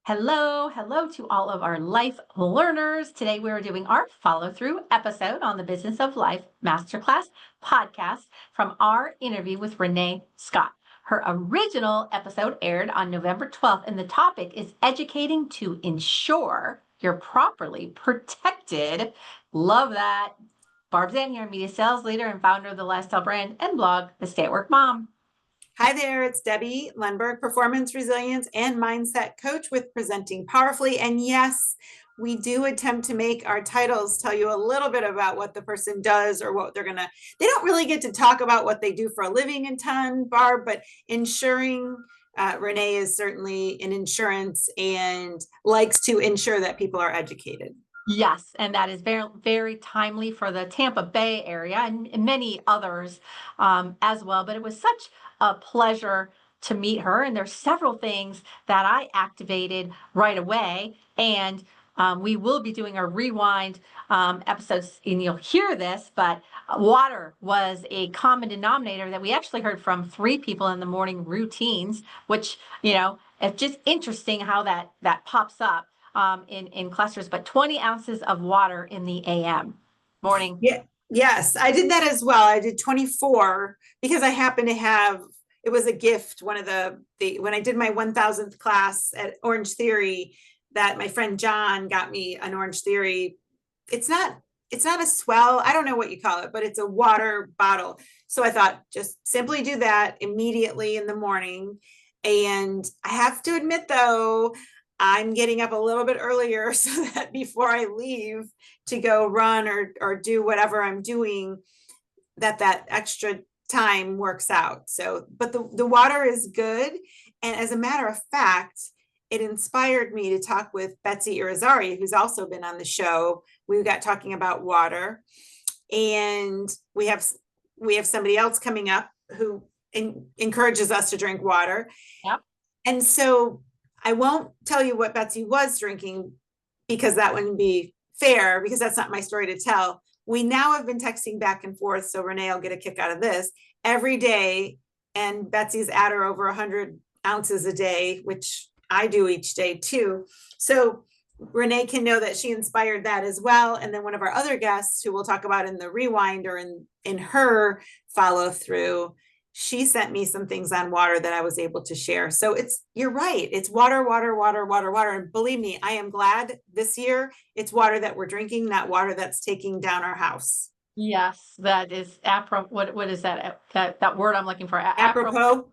Hello to all of our life learners. Today we are doing our follow-through episode on the Business of Life Masterclass podcast from our interview with Renee Scott. Her original episode aired on November 12th, and the topic is educating to ensure you're properly protected. Love that. Barb Zant here, media sales leader and founder of the lifestyle brand and blog, The Stay at Work Mom. Hi there, it's Debbie Lundberg, performance, resilience, and mindset coach with Presenting Powerfully. And yes, we do attempt to make our titles tell you a little bit about what the person does or what they don't really get to talk about what they do for a living a ton, Barb, but ensuring Renee is certainly in insurance and likes to ensure that people are educated. Yes, and that is very, very timely for the Tampa Bay area and many others as well. But it was such a pleasure to meet her. And there's several things that I activated right away. And we will be doing a rewind episodes, and you'll hear this, but water was a common denominator that we actually heard from 3 people in the morning routines, which, it's just interesting how that pops up in clusters, but 20 ounces of water in the AM morning. Yeah. Yes, I did that as well. I did 24 because I happen to have, it was a gift. One of the when I did my 1000th class at Orange Theory, that my friend John got me an Orange Theory. It's not a swell. I don't know what you call it, but it's a water bottle. So I thought just simply do that immediately in the morning. And I have to admit though, I'm getting up a little bit earlier so that before I leave to go run or do whatever I'm doing, that extra time works out. So, but the water is good. And as a matter of fact, it inspired me to talk with Betsy Irizarry, who's also been on the show. We got talking about water, and we have somebody else coming up who encourages us to drink water. Yep. And so I won't tell you what Betsy was drinking because that wouldn't be fair, because that's not my story to tell. We now have been texting back and forth, so Renee will get a kick out of this every day. And Betsy's at her over 100 ounces a day, which I do each day too. So Renee can know that she inspired that as well. And then one of our other guests, who we'll talk about in the rewind or in her follow through, she sent me some things on water that I was able to share. So you're right. It's water. And believe me, I am glad this year it's water that we're drinking, not water that's taking down our house. Yes, that is what is that? That word I'm looking for? Apropos.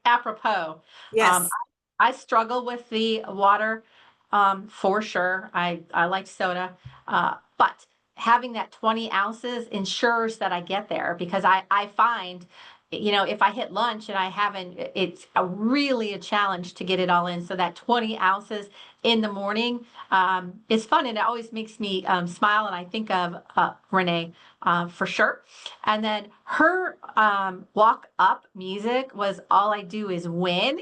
Apropos. Yes. I struggle with the water for sure. I like soda, but having that 20 ounces ensures that I get there, because I find, if I hit lunch and I haven't, it's really a challenge to get it all in. So that 20 ounces in the morning is fun, and it always makes me smile. And I think of Renee for sure. And then her walk up music was All I Do Is Win.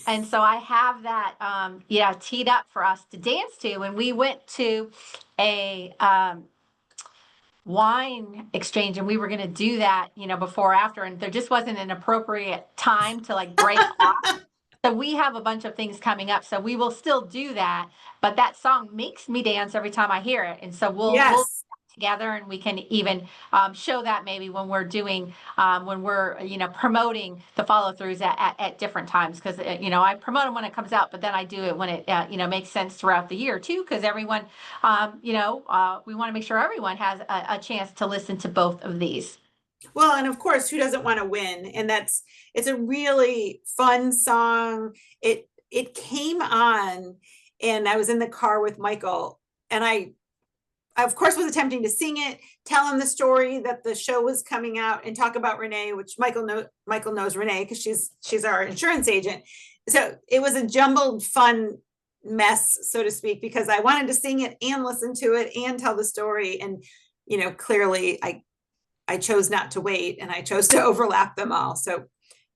And so I have that teed up for us to dance to. And we went to a wine exchange, and we were going to do that, before or after, and there just wasn't an appropriate time to break off. So we have a bunch of things coming up, so we will still do that. But that song makes me dance every time I hear it, and so we'll together, and we can even show that maybe when we're doing promoting the follow-throughs at different times, because I promote them when it comes out, but then I do it when it makes sense throughout the year too, because everyone we want to make sure everyone has a chance to listen to both of these. Well, and of course, who doesn't want to win? And it's a really fun song. It came on, and I was in the car with Michael, and I of course was attempting to sing it, tell him the story that the show was coming out, and talk about Renee, which Michael knows Renee because she's our insurance agent. So it was a jumbled fun mess, so to speak, because I wanted to sing it and listen to it and tell the story. And clearly I chose not to wait, and I chose to overlap them all. So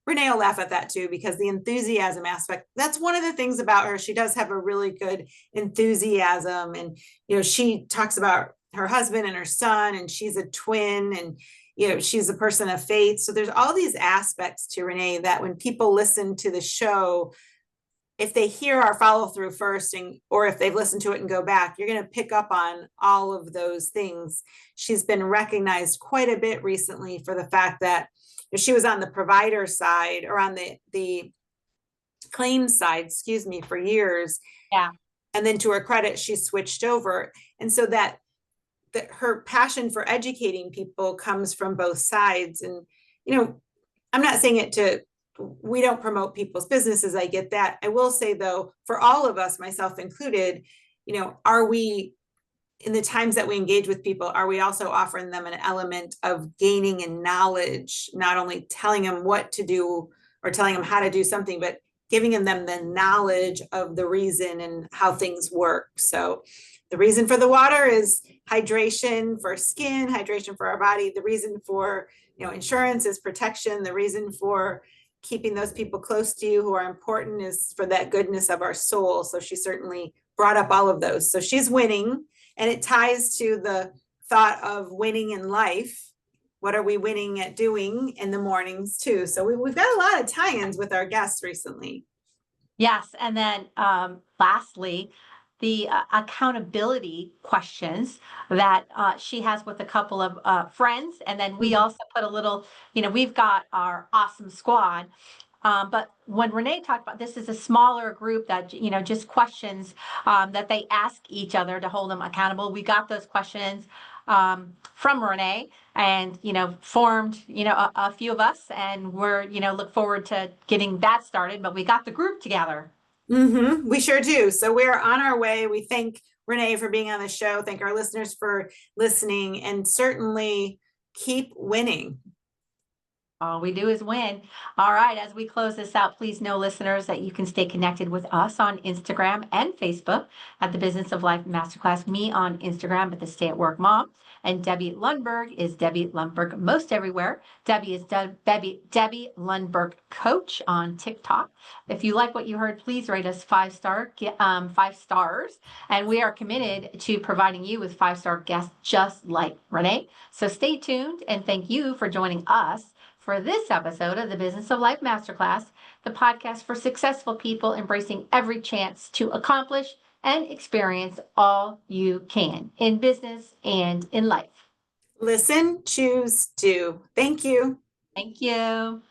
Renee will laugh at that too, because the enthusiasm aspect, that's one of the things about her. She does have a really good enthusiasm. And, she talks about her husband and her son, and she's a twin, and, she's a person of faith. So there's all these aspects to Renee that when people listen to the show, if they hear our follow through first, or if they've listened to it and go back, you're going to pick up on all of those things. She's been recognized quite a bit recently for the fact that she was on the provider side, or on the claims side, excuse me, for years. Yeah. And then to her credit, she switched over. And so that her passion for educating people comes from both sides. And, I'm not saying we don't promote people's businesses. I get that. I will say though, for all of us, myself included, are we, in the times that we engage with people, are we also offering them an element of gaining in knowledge, not only telling them what to do or telling them how to do something, but giving them the knowledge of the reason and how things work. So the reason for the water is hydration for skin, hydration for our body. The reason for, insurance is protection. The reason for keeping those people close to you who are important is for that goodness of our soul. So she certainly brought up all of those. So she's winning, and it ties to the thought of winning in life. What are we winning at doing in the mornings too? So we've got a lot of tie-ins with our guests recently. Yes. And then lastly, the accountability questions that she has with a couple of friends. And then we also put a little, we've got our awesome squad. But when Renee talked about this is a smaller group that, just questions that they ask each other to hold them accountable. We got those questions from Renee and, formed, a few of us, and we're, look forward to getting that started, but we got the group together. We sure do. So we're on our way. We thank Renee for being on the show. Thank our listeners for listening, and certainly keep winning. All we do is win. All right. As we close this out, please know, listeners, that you can stay connected with us on Instagram and Facebook at the Business of Life Masterclass. Me on Instagram at the Stay at Work Mom. And Debbie Lundberg is Debbie Lundberg most everywhere. Debbie is Debbie Lundberg Coach on TikTok. If you like what you heard, please rate us 5 stars. And we are committed to providing you with 5-star guests just like Renee. So stay tuned, and thank you for joining us for this episode of the Business of Life Masterclass, the podcast for successful people embracing every chance to accomplish and experience all you can in business and in life. Listen, choose, do. Thank you. Thank you.